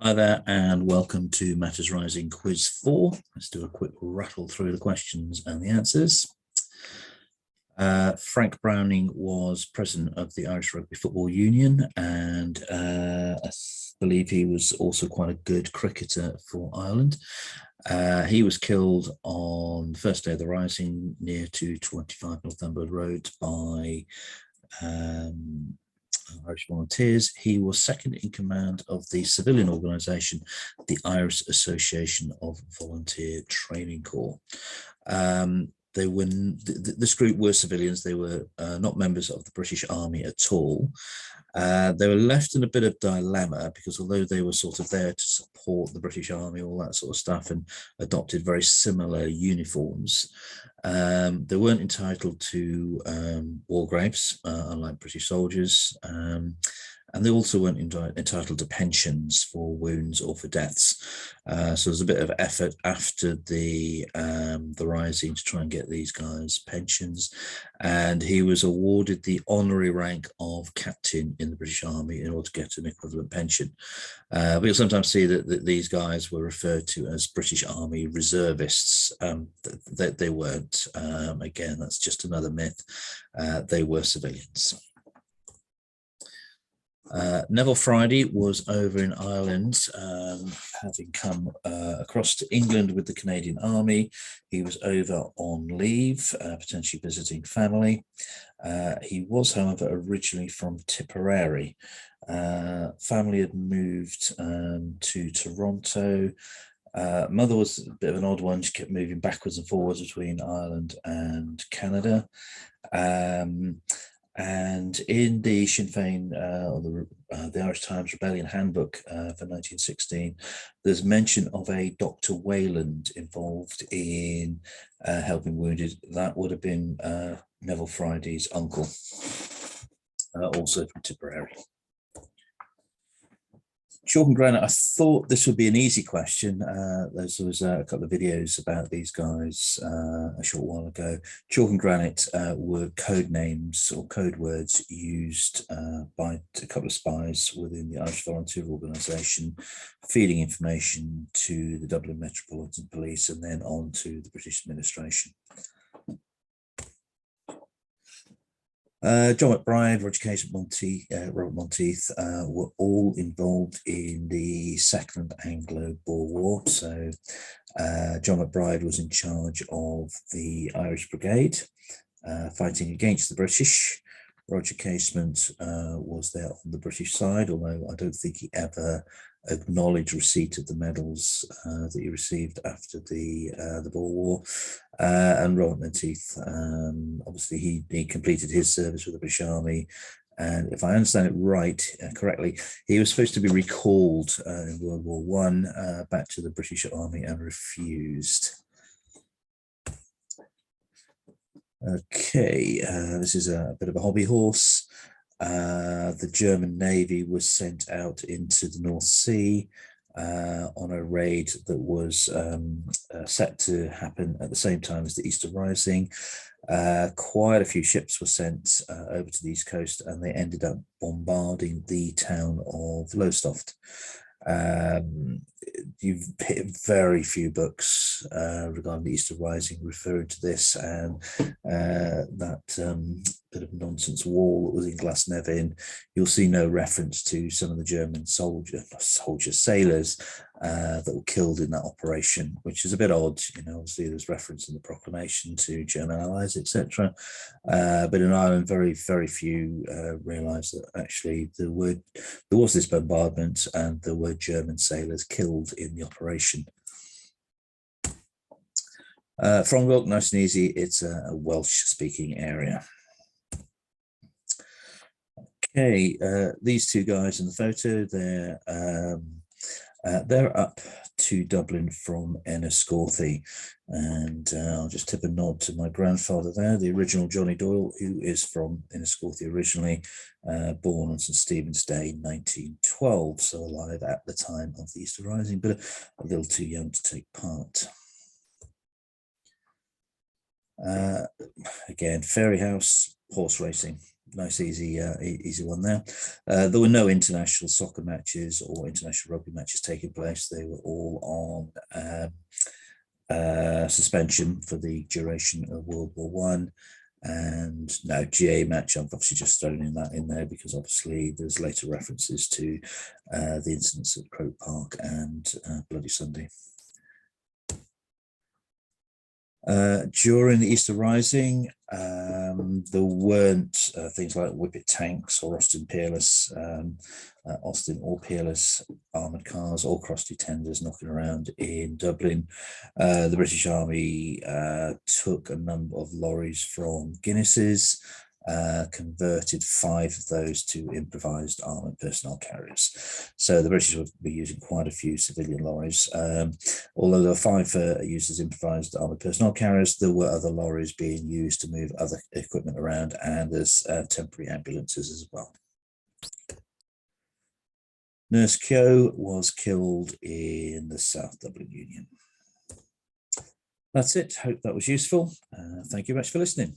Hi there, and welcome to Matters Rising Quiz 4. Let's do a quick rattle through the questions and the answers. Frank Browning was president of the Irish Rugby Football Union, and I believe he was also quite a good cricketer for Ireland. He was killed on the first day of the Rising near to 25 Northumberland Road by Irish volunteers. He was second in command of the civilian organisation, the Irish Association of Volunteer Training Corps. This group were civilians. They were not members of the British Army at all. They were left in a bit of dilemma because although they were sort of there to support the British Army, all that sort of stuff, and adopted very similar uniforms, they weren't entitled to war graves, unlike British soldiers. And they also weren't entitled to pensions for wounds or for deaths. So there's a bit of effort after the Rising to try and get these guys pensions. And he was awarded the honorary rank of captain in the British Army in order to get an equivalent pension. But you'll sometimes see that these guys were referred to as British Army reservists. They weren't. Again, that's just another myth. They were civilians. Neville Friday was over in Ireland, having come across to England with the Canadian Army. He was over on leave, potentially visiting family. He was, however, originally from Tipperary. Family had moved to Toronto. Mother was a bit of an odd one. She kept moving backwards and forwards between Ireland and Canada. And in the Sinn Féin, or the Irish Times Rebellion Handbook for 1916, there's mention of a Dr. Wayland involved in helping wounded. That would have been Neville Friday's uncle, also from Tipperary. Chalk and granite, I thought this would be an easy question. There was a couple of videos about these guys a short while ago. Chalk and granite were code names or code words used by a couple of spies within the Irish Volunteer Organisation, feeding information to the Dublin Metropolitan Police and then on to the British administration. John McBride, Roger Case, Robert Monteith were all involved in the Second Anglo-Boer War. So John McBride was in charge of the Irish Brigade, fighting against the British. Roger Casement was there on the British side, although I don't think he ever acknowledged receipt of the medals that he received after the Boer War. And Robert Menteith, obviously he completed his service with the British Army, and if I understand it right, correctly, he was supposed to be recalled in World War I back to the British Army and refused. Okay, this is a bit of a hobby horse. The German Navy was sent out into the North Sea on a raid that was set to happen at the same time as the Easter Rising. Quite a few ships were sent over to the East Coast, and they ended up bombarding the town of Lowestoft. You've hit very few books regarding the Easter Rising referring to this, and that bit of nonsense wall that was in Glasnevin. You'll see no reference to some of the German sailors that were killed in that operation, which is a bit odd. You know, obviously there's reference in the proclamation to German allies, etc. But in Ireland, very, very few realised that actually there was this bombardment and there were German sailors killed in the operation. Frongoch, nice and easy. It's a Welsh-speaking area. Okay, these two guys in the photo, they're up to Dublin from Enniscorthy, and I'll just tip a nod to my grandfather there, the original Johnny Doyle, who is from Enniscorthy originally, born on St Stephen's Day 1912, so alive at the time of the Easter Rising, but a little too young to take part. Again, Fairyhouse, horse racing. nice, easy, easy one there. There were no international soccer matches or international rugby matches taking place. They were all on suspension for the duration of World War One. And now GA match, I've obviously just thrown in there because obviously there's later references to the incidents at Croke Park and Bloody Sunday. During the Easter Rising, there weren't things like Whippet tanks or Austin Peerless, Austin or Peerless armoured cars or Crossley tenders knocking around in Dublin. The British Army took a number of lorries from Guinnesses, converted 5 of those to improvised armoured personnel carriers. So the British would be using quite a few civilian lorries. Although there were 5 used as improvised armoured personnel carriers, there were other lorries being used to move other equipment around and as temporary ambulances as well. Nurse Keogh was killed in the South Dublin Union. That's it. Hope that was useful. Thank you much for listening.